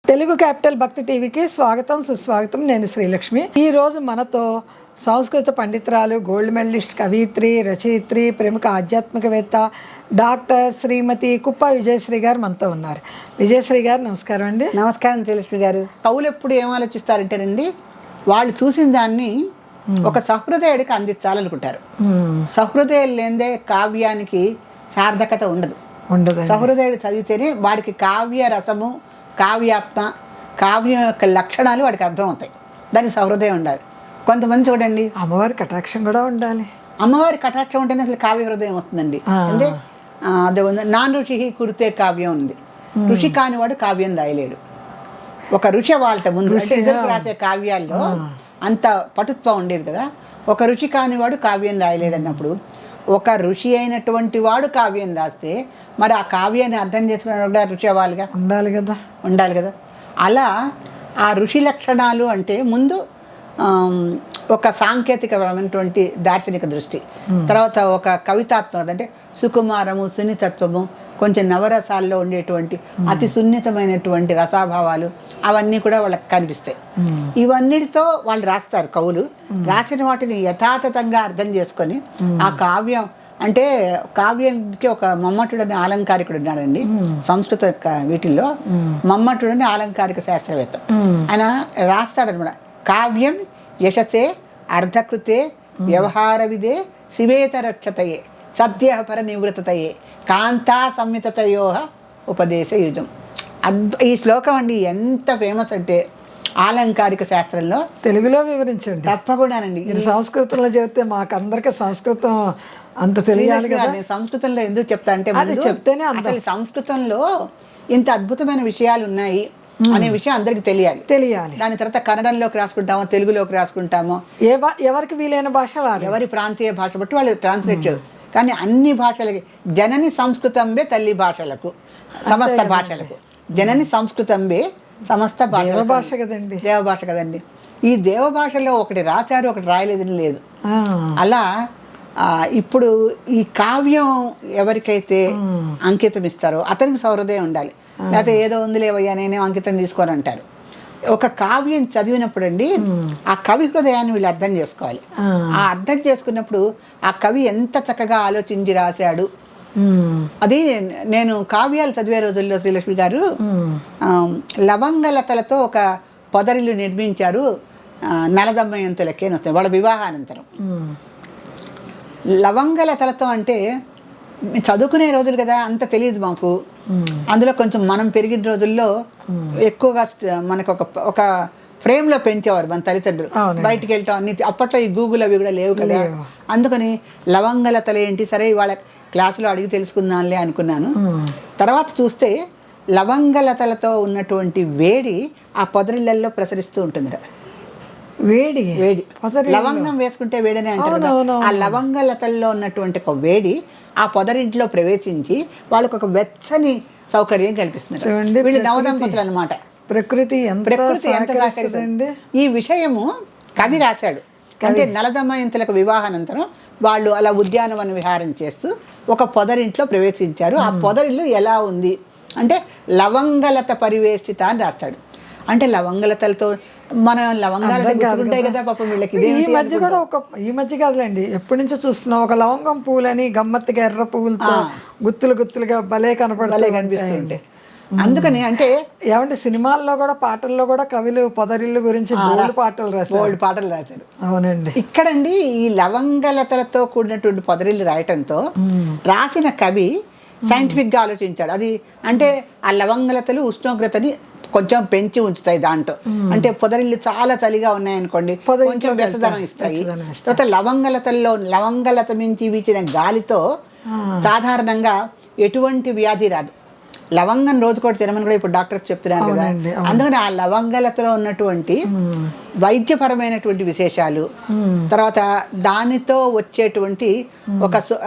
Telugu capital భక్తి టీవీకి స్వాగతం సుస్వాగతం. నేను శ్రీలక్ష్మి. ఈరోజు మనతో సంస్కృత పండితురాలు, గోల్డ్ మెడలిస్ట్, కవయిత్రి, రచయిత్రి, ప్రముఖ ఆధ్యాత్మికవేత్త డాక్టర్ శ్రీమతి కుప్ప విజయశ్రీ గారు మనతో ఉన్నారు. విజయశ్రీ గారు నమస్కారం అండి. నమస్కారం శ్రీలక్ష్మి గారు. కవులు ఎప్పుడు ఏం ఆలోచిస్తారంటేనండి, వాళ్ళు చూసిన దాన్ని ఒక సహృదయుడికి అందించాలనుకుంటారు. సహృదయం లేదే కావ్యానికి సార్థకత ఉండదు. సహృదయుడు చదివితేనే వాడికి కావ్య రసము, కావ్యాత్మ, కావ్యం యొక్క లక్షణాలు వాడికి అర్థమవుతాయి. దానికి సహృదయం ఉండాలి. కొంతమంది చూడండి, అమ్మవారి కటాక్షం కూడా ఉండాలి. అమ్మవారి కటాక్షం ఉంటేనే అసలు కావ్య హృదయం వస్తుందండి. అంటే అదే ఉంది, నాన్ ఋషి కురితే కావ్యం ఉంది. ఋషి కానివాడు కావ్యం రాయలేడు. ఒక ఋషి వాళ్ళ ముందు అంటే ఎదురు రాసే కావ్యాల్లో అంత పటుత్వం ఉండేది కదా. ఒక ఋషి కానివాడు కావ్యం రాయలేడు అన్నప్పుడు, ఒక ఋషి అయినటువంటి వాడు కావ్యం రాస్తే మరి ఆ కావ్యాన్ని అర్థం చేసుకున్న ఋషి అవ్వాలిగా, ఉండాలి కదా. అలా ఆ ఋషి లక్షణాలు అంటే ముందు ఒక సాంకేతికమైనటువంటి దార్శనిక దృష్టి, తర్వాత ఒక కవితాత్మకత అంటే సుకుమారము, సున్నితత్వము, కొంచెం నవరసాల్లో ఉండేటువంటి అతి సున్నితమైనటువంటి రసాభావాలు అవన్నీ కూడా వాళ్ళకి కనిపిస్తాయి. ఇవన్నిటితో వాళ్ళు రాస్తారు కవులు. రాసిన వాటిని యథాతథంగా అర్థం చేసుకొని ఆ కావ్యం అంటే కావ్యానికి ఒక మమ్మటుడని ఆలంకారికుడు ఉన్నాడండి సంస్కృత వీటిల్లో. మమ్మటుడని ఆలంకారిక శాస్త్రవేత్త. ఆయన రాస్తాడనమాట, కావ్యం యశసే అర్ధకృతే వ్యవహార విదే శివేతరక్షతయే సద్య పర నివృతతయే కాంతా సంయుతతయో ఉపదేశ యుజం. ఈ శ్లోకం అండి ఎంత ఫేమస్ అంటే ఆలంకారిక శాస్త్రంలో. తెలుగులో వివరించండి. తప్పకుండానండి. సంస్కృతంలో చెబితే మాకు అందరికీ సంస్కృతం అంత తెలియాలి కదా. సంస్కృతంలో ఎందుకు చెప్తా అంటే, చెప్తేనే అసలు సంస్కృతంలో ఇంత అద్భుతమైన విషయాలు ఉన్నాయి అనే విషయం అందరికి తెలియాలి. దాని తర్వాత కన్నడంలోకి రాసుకుంటామో, తెలుగులోకి రాసుకుంటామో, ఎవరికి వీలైన భాష వారు, ఎవరి ప్రాంతీయ భాష బట్టి వాళ్ళు ట్రాన్స్లేట్ చేయరు. కానీ అన్ని భాషలకి జనని సంస్కృతంబే తల్లి భాషలకు, సమస్త భాషలకు. జనని సంస్కృతంబే సమస్త భాష కదండి, దేవభాష కదండి. ఈ దేవభాషలో ఒకటి రాశారు, ఒకటి రాయలేదని లేదు. అలా ఇప్పుడు ఈ కావ్యం ఎవరికైతే అంకితం ఇస్తారో అతనికి సహృదయం ఉండాలి. లేకపోతే ఏదో ఉందిలేవయ్యా నేనే అంకితం తీసుకొని అంటారు. ఒక కావ్యం చదివినప్పుడు అండి ఆ కవి హృదయాన్ని వీళ్ళు అర్థం చేసుకోవాలి. ఆ అర్థం చేసుకున్నప్పుడు ఆ కవి ఎంత చక్కగా ఆలోచించి రాశాడు. అది నేను కావ్యాలు చదివే రోజుల్లో శ్రీలక్ష్మి గారు లవంగలతలతో ఒక పొదరిల్లు నిర్మించారు నలదమయంతులకే అని వస్తుంది వాళ్ళ వివాహానంతరం. లవంగలతలతో అంటే చదువుకునే రోజులు కదా, అంత తెలియదు మాకు. అందులో కొంచెం మనం పెరిగిన రోజుల్లో ఎక్కువగా మనకు ఒక ఫ్రేమ్లో పెంచేవారు మన తల్లిదండ్రులు. బయటికి వెళ్తాం అన్ని, అప్పట్లో ఈ గూగుల్ అవి కూడా లేవు కదా. అందుకని లవంగలతలు ఏంటి, సరే వాళ్ళ క్లాసులో అడిగి తెలుసుకుందాంలే అనుకున్నాను. తర్వాత చూస్తే లవంగలతలతో ఉన్నటువంటి వేడి ఆ పొదరిళ్ళల్లో ప్రసరిస్తూ ఉంటుంది. వేడి లవంగం వేసుకుంటే వేడనే అంటారు. ఆ లవంగలతల్లో ఉన్నటువంటి ఒక వేడి ఆ పొదరింట్లో ప్రవేశించి వాళ్ళకు ఒక వెచ్చని సౌకర్యం కల్పిస్తున్నారు. వీళ్ళు నవదంపతులు అనమాట. ప్రకృతి ఎంత సహకరిస్తుంది. ఈ విషయము కవి రాశాడు. అంటే నలదమయంతులకు వివాహానంతరం వాళ్ళు అలా ఉద్యానవన విహారం చేస్తూ ఒక పొదరింట్లో ప్రవేశించారు. ఆ పొదరిల్లు ఎలా ఉంది అంటే లవంగలత పరివేష్టిత అని రాస్తాడు. అంటే లవంగలతలతో మన లవంగాలు గుర్తుంటాయి కదా పాపం వీళ్ళకి. ఈ మధ్య కాదులేండి, ఎప్పటి నుంచో చూస్తున్నాం. ఒక లవంగం పూలని గమ్మత్తుగా ఎర్ర పువ్వులతో గుత్తులుగా భలే కనిపిస్తుంటే. అందుకని అంటే ఏమంటే సినిమాల్లో కూడా పాటల్లో కూడా కవులు పొదరిల్లు గురించి బోల్డ్ పాటలు రాశారు. అవునండి. ఇక్కడండి ఈ లవంగలతలతో కూడినటువంటి పొదరిల్లు రాయటంతో రాసిన కవి సైంటిఫిక్గా ఆలోచించాడు. అది అంటే ఆ లవంగలతలు ఉష్ణోగ్రతని కొంచెం పెంచి ఉంచుతాయి దాంట్లో. అంటే పొదరిల్లు చాలా చలిగా ఉన్నాయనుకోండి, కొంచెం వెచ్చదనం ఇస్తాయి. తర్వాత లవంగలత మించి వీచిన గాలితో సాధారణంగా ఎటువంటి వ్యాధి రాదు. లవంగం రోజుకోటి తినమని కూడా ఇప్పుడు డాక్టర్స్ చెప్తున్నారు కదా. అందుకని ఆ లవంగలతలో ఉన్నటువంటి వైద్యపరమైనటువంటి విశేషాలు, తర్వాత దానితో వచ్చేటువంటి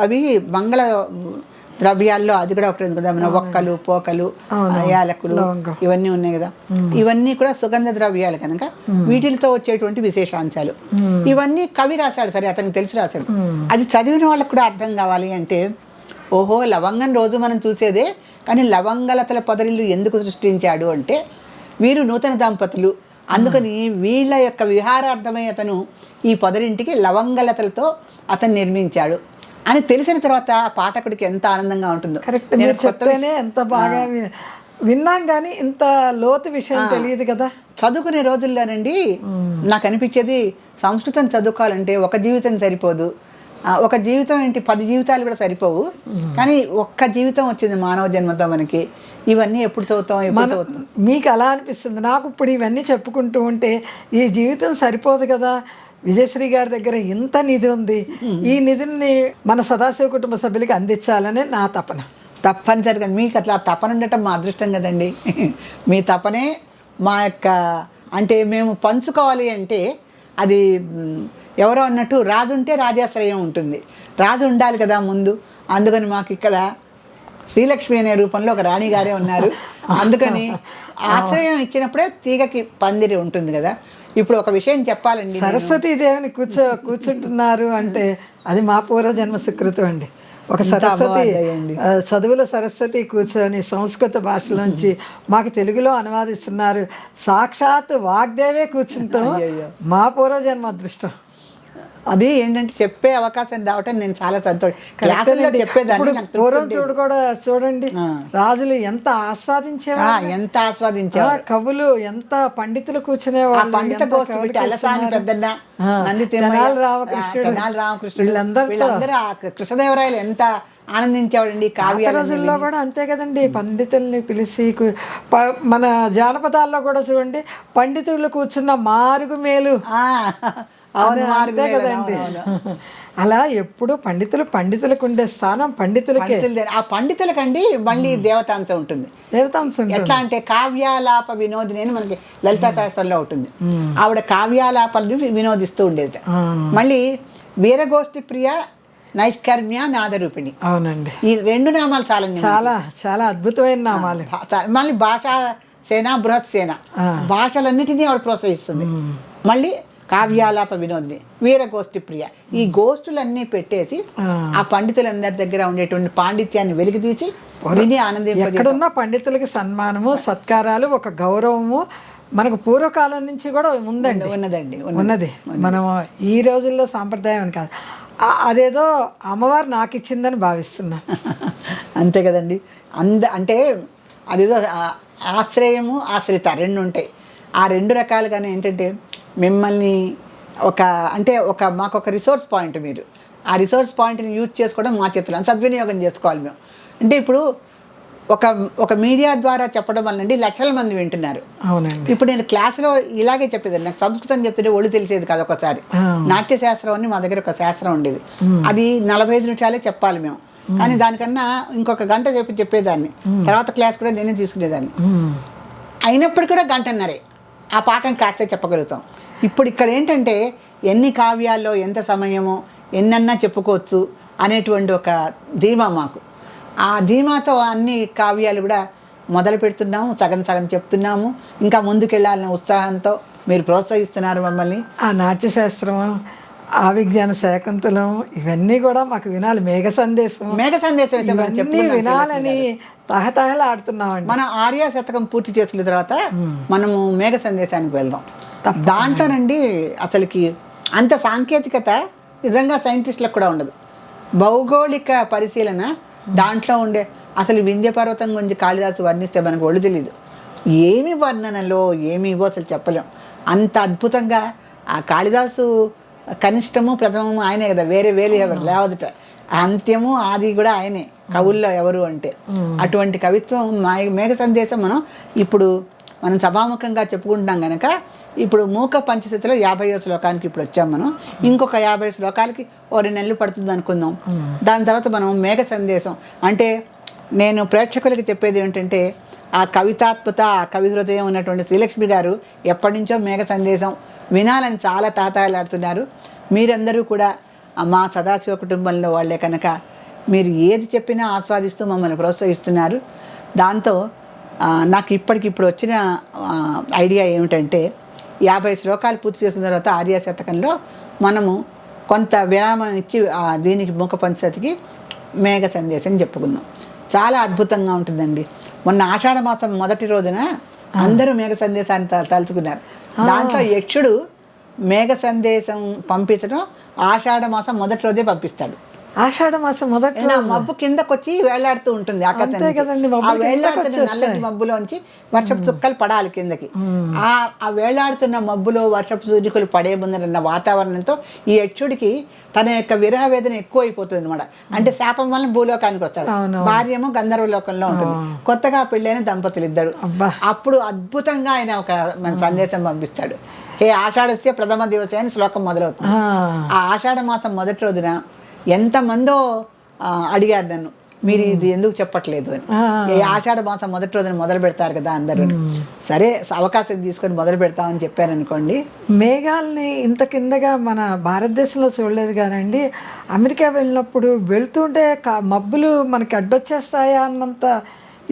అవి మంగళ ద్రవ్యాల్లో అది కూడా ఒకటి ఉంది కదా, మన ఒక్కలు, పోకలు, యాలకులు ఇవన్నీ ఉన్నాయి కదా. ఇవన్నీ కూడా సుగంధ ద్రవ్యాలు కనుక వీటితో వచ్చేటువంటి విశేషాంశాలు. ఇవన్నీ కవి రాశాడు. సరే, అతనికి తెలిసి రాశాడు. అది చదివిన వాళ్ళకి కూడా అర్థం కావాలి అంటే, ఓహో లవంగం రోజు మనం చూసేదే, కానీ లవంగలతల పొదరిల్లు ఎందుకు సృష్టించాడు అంటే వీరు నూతన దంపతులు, అందుకని వీళ్ళ యొక్క విహారార్థమై అతను ఈ పొదరింటికి లవంగలతలతో అతను నిర్మించాడు అని తెలిసిన తర్వాత పాఠకుడికి ఎంత ఆనందంగా ఉంటుందో. కరెక్ట్, మీరు చెప్తేనే ఎంత బాగా విన్నాం, కానీ ఇంత లోతు విషయం తెలియదు కదా. చదువుకునే రోజుల్లోనండి నాకు అనిపించేది సంస్కృతం చదువుకోవాలంటే ఒక జీవితం సరిపోదు, ఒక జీవితం ఏంటి 10 జీవితాలు కూడా సరిపోవు, కానీ ఒక్క జీవితం వచ్చింది మానవ జన్మతో మనకి, ఇవన్నీ ఎప్పుడు చదువుతాం. మీకు అలా అనిపిస్తుంది, నాకు ఇప్పుడు ఇవన్నీ చెప్పుకుంటూ ఉంటే ఈ జీవితం సరిపోదు కదా. విజయశ్రీ గారి దగ్గర ఇంత నిధి ఉంది, ఈ నిధిని మన సదాశివ కుటుంబ సభ్యులకి అందించాలని నా తపన. తప్పనిసరిగా మీకు అట్లా తపన ఉండటం మా అదృష్టం కదండి. మీ తపనే మా యొక్క, అంటే మేము పంచుకోవాలి అంటే అది ఎవరో అన్నట్టు రాజు ఉంటే రాజాశ్రయం ఉంటుంది, రాజు ఉండాలి కదా ముందు. అందుకని మాకు ఇక్కడ శ్రీలక్ష్మి అనే రూపంలో ఒక రాణి గారే ఉన్నారు. అందుకని ఆశ్రయం ఇచ్చినప్పుడే తీగకి పందిరి ఉంటుంది కదా. ఇప్పుడు ఒక విషయం చెప్పాలండి, సరస్వతీ దేవిని కూర్చుంటున్నారు అంటే అది మా పూర్వజన్మ సుకృతం అండి. ఒక సరస్వతి, చదువుల సరస్వతి కూర్చొని సంస్కృత భాషలోంచి మాకు తెలుగులో అనువాదిస్తున్నారు. సాక్షాత్ వాగ్దేవే కూర్చుంటాం, మా పూర్వజన్మ అదృష్టం. అది ఏంటంటే చెప్పే అవకాశం రావటం నేను చాలా సంతోషం. క్లాసుల్లో చెప్పేదాన్ని. పూర్వం చూడండి రాజులు ఎంత ఆస్వాదించేవారు, కవులు ఎంత పండితులు కూర్చునేవాళ్ళు. పండిత గోష్ఠి పెట్టి అలసాని పెద్దన్న, నంది తెనాలి రామకృష్ణుడు వీళ్ళందరూ కృష్ణదేవరాయలు ఎంత ఆనందించేవాడండి. కావ్య రోజుల్లో కూడా అంతే కదండి, పండితుల్ని పిలిచి మన జానపదాల్లో కూడా చూడండి, పండితులు కూర్చున్న మారుగు మేలు అంతే కదండి. అలా ఎప్పుడు పండితులకు ఉండే స్థానం పండితులకే. ఆ పండితులకండి మళ్ళీ దేవతాంశం ఉంటుంది. దేవతాంశం ఎట్లా అంటే కావ్యాలాప వినోదిని అని మనకి లలితా శాస్త్రంలో ఉంటుంది. ఆవిడ కావ్యాలాపల్ని వినోదిస్తూ ఉండేది. మళ్ళీ వీరగోష్ఠి ప్రియ, నైష్కర్మ్య, నాదరూపిణి. అవునండి, ఈ 2 నామాలు చాలండి, చాలా చాలా అద్భుతమైన నామాలు. మళ్ళీ భాషా సేన, బృహత్ సేన, భాషలన్నిటినీ ఆవిడ ప్రోత్సహిస్తుంది. మళ్ళీ కావ్యాలాప వినోదిని, వీరగోష్ఠి ప్రియ, ఈ గోష్ఠులన్నీ పెట్టేసి ఆ పండితులందరి దగ్గర ఉండేటువంటి పాండిత్యాన్ని వెలికితీసి విని ఆనందింపజేయడం. ఎక్కడున్న పండితులకి సన్మానము, సత్కారాలు, ఒక గౌరవము మనకు పూర్వకాలం నుంచి కూడా ఉన్నది. మనం ఈ రోజుల్లో సాంప్రదాయం అని కాదు, అదేదో అమ్మవారు నాకు ఇచ్చిందని భావిస్తున్నా. అంతే కదండి. అంటే అదేదో ఆశ్రయము, ఆశ్రిత 2 ఉంటాయి. ఆ 2 రకాలుగానే ఏంటంటే మిమ్మల్ని మాకు ఒక రిసోర్స్ పాయింట్, మీరు ఆ రిసోర్స్ పాయింట్ని యూజ్ చేసుకోవడం మా చేతుల్లో, సద్వినియోగం చేసుకోవాలి మేము. అంటే ఇప్పుడు ఒక మీడియా ద్వారా చెప్పడం వల్లండి లక్షల మంది వింటున్నారు. అవునండి. ఇప్పుడు నేను క్లాసులో ఇలాగే చెప్పేదాన్ని, నాకు సంస్కృతం చెప్తుంటే ఒళ్ళు తెలిసేది కాదు. ఒకసారి నాట్యశాస్త్రం అని మా దగ్గర ఒక శాస్త్రం ఉండేది, అది 45 నిమిషాలే చెప్పాలి మేము, కానీ దానికన్నా ఇంకొక గంట చెప్పేదాన్ని. తర్వాత క్లాస్ కూడా నేనే తీసుకునేదాన్ని. అయినప్పుడు కూడా 1.5 గంటన్నరే ఆ పాఠం కాస్త చెప్పగలుగుతాం. ఇప్పుడు ఇక్కడ ఏంటంటే ఎన్ని కావ్యాల్లో ఎంత సమయమో ఎన్నన్నా చెప్పుకోవచ్చు అనేటువంటి ఒక ధీమా మాకు. ఆ ధీమాతో అన్ని కావ్యాలు కూడా మొదలు పెడుతున్నాము, సగం చెప్తున్నాము, ఇంకా ముందుకెళ్ళాలనే ఉత్సాహంతో మీరు ప్రోత్సహిస్తున్నారు మమ్మల్ని. ఆ నాట్యశాస్త్రం, ఆ విజ్ఞాన శాకుంతలం, ఇవన్నీ కూడా మాకు వినాలి. మేఘ సందేశం వినాలని తహతహలాడుతున్నామండి. మనం ఆర్య శతకం పూర్తి చేసుకున్న తర్వాత మనము మేఘ సందేశానికి వెళ్దాం. దాంట్లోనండి అసలుకి అంత సాంకేతికత నిజంగా సైంటిస్టులకు కూడా ఉండదు. భౌగోళిక పరిశీలన దాంట్లో ఉండే, అసలు వింధ్య పర్వతం గురించి కాళిదాసు వర్ణిస్తే మనకు ఒళ్ళు తెలీదు. ఏమి వర్ణనలో ఏమివో అసలు చెప్పలేం. అంత అద్భుతంగా ఆ కాళిదాసు కనిష్టము ప్రథమము ఆయనే కదా, వేరే ఎవరు లేవదుట. అంత్యము ఆది కూడా ఆయనే కవుల్లో ఎవరు అంటే. అటువంటి కవిత్వం మేఘ సందేశం మనం సభాముఖంగా చెప్పుకుంటున్నాం కనుక ఇప్పుడు మూక పంచశతిలో 50వ శ్లోకానికి ఇప్పుడు వచ్చాం మనం. ఇంకొక 50 శ్లోకాలకి 2 నెలలు పడుతుంది అనుకుందాం. దాని తర్వాత మనం మేఘ సందేశం అంటే నేను ప్రేక్షకులకి చెప్పేది ఏంటంటే, ఆ కవితాత్మత, ఆ కవి హృదయం ఉన్నటువంటి శ్రీలక్ష్మి గారు ఎప్పటి నుంచో మేఘ సందేశం వినాలని చాలా తాతాయలాడుతున్నారు. మీరందరూ కూడా మా సదాశివ కుటుంబంలో వాళ్ళే కనుక మీరు ఏది చెప్పినా ఆస్వాదిస్తూ మమ్మల్ని ప్రోత్సహిస్తున్నారు. దాంతో నాకు ఇప్పటికిప్పుడు వచ్చిన ఐడియా ఏమిటంటే, 50 శ్లోకాలు పూర్తి చేసిన తర్వాత ఆర్య శతకంలో మనము కొంత విరామం ఇచ్చి దీనికి ముఖ పంచతికి మేఘ సందేశం చెప్పుకుందాం. చాలా అద్భుతంగా ఉంటుందండి. మొన్న ఆషాఢ మాసం మొదటి రోజున అందరూ మేఘ సందేశాన్ని తలుచుకున్నారు. దాంట్లో యక్షుడు మేఘ సందేశం పంపించడం ఆషాఢ మాసం మొదటి రోజే పంపిస్తాడు. ఆషాఢ మాసం మొదటి ఆ మబ్బు కిందకు వచ్చి వేలాడుతూ ఉంటుంది ఆకాశం నుంచి. కదండి, ఆ వేలాడుతున్న నల్లటి మబ్బులోంచి వర్షపు చుక్కలు పడాలి కిందకి. ఆ వేలాడుతున్న మబ్బులో వర్షపు సూర్యుకులు పడే ముందరన్న వాతావరణంతో ఈ యక్షుడికి తన యొక్క విరహ వేదన ఎక్కువ అయిపోతుంది అనమాట. అంటే శాపం వల్ల భూలోకానికి వస్తాడు. భార్యేమో గంధర్వ లోకంలో ఉంటుంది. కొత్తగా పెళ్ళైన దంపతులు ఇద్దరు. అప్పుడు అద్భుతంగా ఆయన ఒక మన సందేశం పంపిస్తాడు. ఏ ఆషాఢస్య ప్రథమ దివసే అని శ్లోకం మొదలవుతుంది. ఆ ఆషాఢ మాసం మొదటి రోజున ఎంతమందో అడిగారు నన్ను, మీరు ఇది ఎందుకు చెప్పట్లేదు అని. ఏ ఆషాఢ మాసం మొదటి రోజున మొదలు పెడతారు కదా అందరూ. సరే అవకాశం తీసుకొని మొదలు పెడతామని చెప్పాను అనుకోండి. మేఘాలని ఇంత కిందగా మన భారతదేశంలో చూడలేదు కానండి. అమెరికా వెళ్ళినప్పుడు వెళ్తుంటే మబ్బులు మనకి అడ్డొచ్చేస్తాయా అన్నంత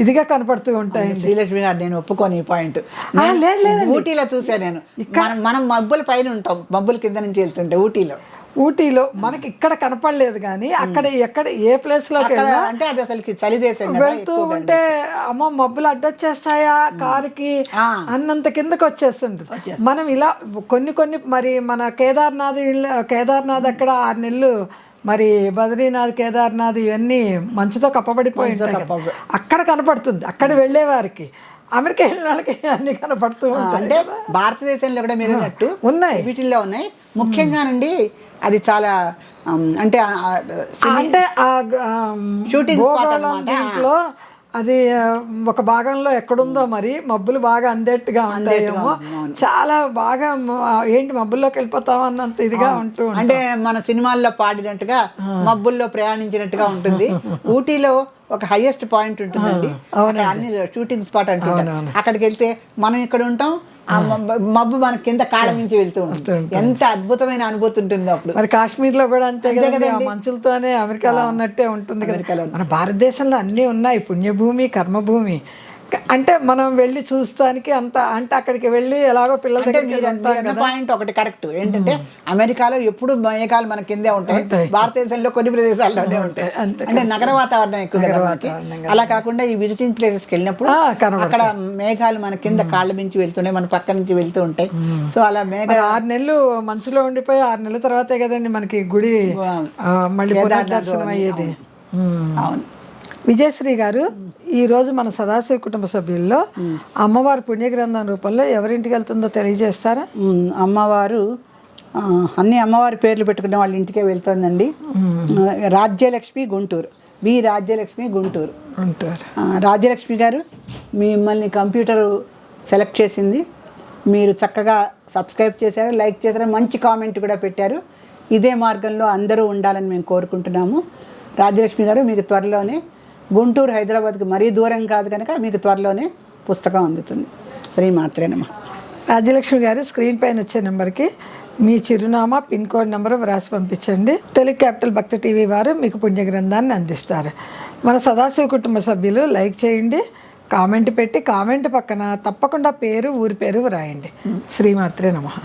ఇదిగా కనపడుతూ ఉంటాయి. శ్రీలక్ష్మి గారు నేను ఒప్పుకోని ఈ పాయింట్. ఊటీలో చూసా నేను. మనం మబ్బుల పైన ఉంటాం, మబ్బుల కింద నుంచి వెళ్తుంటే ఊటీలో మనకి ఇక్కడ కనపడలేదు కానీ అక్కడ ఎక్కడ ఏ ప్లేస్ లోకి అంటే అది అసలు చలి దేశం వెళ్తూ ఉంటే అమ్మ మబ్బులు అడ్డొచ్చేస్తాయా కారుకి అన్నంత కిందకి వచ్చేస్తుంది. మనం ఇలా కొన్ని మరి మన కేదార్నాథ్ అక్కడ 6 నెలలు, మరి బద్రీనాథ్ కేదార్నాథ్ ఇవన్నీ మంచుతో కప్పబడిపోయి అక్కడ కనపడుతుంది. అక్కడ వెళ్ళేవారికి, అమెరికా వెళ్ళిన వాళ్ళకి అన్ని కనపడుతూ ఉంటాయి. అంటే భారతదేశంలో కూడా మీరు ఉన్నాయి, వీటిల్లో ఉన్నాయి. ముఖ్యంగానండి అది చాలా అంటే షూటింగ్ దీంట్లో అది ఒక భాగంలో ఎక్కడుందో మరి మబ్బులు బాగా అందేట్టుగా ఉంటాయేమో. చాలా బాగా ఏంటి మబ్బుల్లోకి వెళ్ళిపోతాం అన్నంత ఇదిగా ఉంటూ, అంటే మన సినిమాల్లో పాడినట్టుగా మబ్బుల్లో ప్రయాణించినట్టుగా ఉంటుంది. ఊటీలో ఒక హైయెస్ట్ పాయింట్ ఉంటుందండి, అన్ని షూటింగ్ స్పాట్ అంటుంటారు. అక్కడికి వెళ్తే మనం ఇక్కడ ఉంటాం, ఆ మబ్బు మన కింద కాళ్ళ నుంచి వెళ్తూ ఉంటుంది. ఎంత అద్భుతమైన అనుభూతి ఉంటుందో అప్పుడు. మరి కాశ్మీర్ లో కూడా అంతే కదా, మంచులతోనే అమెరికాలో ఉన్నట్టే ఉంటుంది కదా. మన భారతదేశంలో అన్నీ ఉన్నాయి, పుణ్యభూమి కర్మభూమి. అంటే మనం వెళ్ళి చూస్తానికి అంత, అంటే అక్కడికి వెళ్ళి ఎలాగో పిల్లల దగ్గర పాయింట్ ఒకటి కరెక్ట్ ఏంటంటే అమెరికాలో ఎప్పుడు మేఘాలు మన కిందే ఉంటాయి, భారతదేశంలో కొన్ని ప్రదేశాల్లోనే ఉంటాయి. అంటే నగర వాతావరణం ఎక్కువ కదా. అలా కాకుండా ఈ విజిటింగ్ ప్లేసెస్కి వెళ్ళినప్పుడు అక్కడ మేఘాలు మన కింద కాళ్ళ నుంచి వెళ్తుంటాయి, మన పక్క నుంచి వెళ్తూ ఉంటాయి. సో అలా మేఘాలు 6 నెలలు మంచులో ఉండిపోయి 6 నెలల తర్వాతే కదండి మనకి గుడి మళ్ళీ దర్శనం అయ్యేది. అవును. విజయశ్రీ గారు, ఈరోజు మన సదాశివ కుటుంబ సభ్యుల్లో అమ్మవారు పుణ్యగ్రంథం రూపంలో ఎవరింటికి వెళ్తుందో తెలియజేస్తారా? అమ్మవారు అన్ని అమ్మవారి పేర్లు పెట్టుకునే వాళ్ళ ఇంటికే వెళ్తుందండి. రాజ్యలక్ష్మి గుంటూరు, రాజ్యలక్ష్మి గుంటూరు. రాజ్యలక్ష్మి గారు, మిమ్మల్ని కంప్యూటర్ సెలెక్ట్ చేసింది. మీరు చక్కగా సబ్స్క్రైబ్ చేశారు, లైక్ చేశారు, మంచి కామెంట్ కూడా పెట్టారు. ఇదే మార్గంలో అందరూ ఉండాలని మేము కోరుకుంటున్నాము. రాజ్యలక్ష్మి గారు, మీకు త్వరలోనే గుంటూరు హైదరాబాద్కి మరీ దూరం కాదు కనుక మీకు త్వరలోనే పుస్తకం అందుతుంది. శ్రీమాత్రే నమః. రాజ్యలక్ష్మి గారు, స్క్రీన్ పైన వచ్చే నెంబర్కి మీ చిరునామా, పిన్ కోడ్ నెంబర్ వ్రాసి పంపించండి. తెలుగు క్యాపిటల్ భక్తి టీవీ వారు మీకు పుణ్యగ్రంథాన్ని అందిస్తారు. మన సదాశివ కుటుంబ సభ్యులు లైక్ చేయండి, కామెంట్ పెట్టి కామెంట్ పక్కన తప్పకుండా పేరు, ఊరి పేరు వ్రాయండి. శ్రీమాత్రే నమః.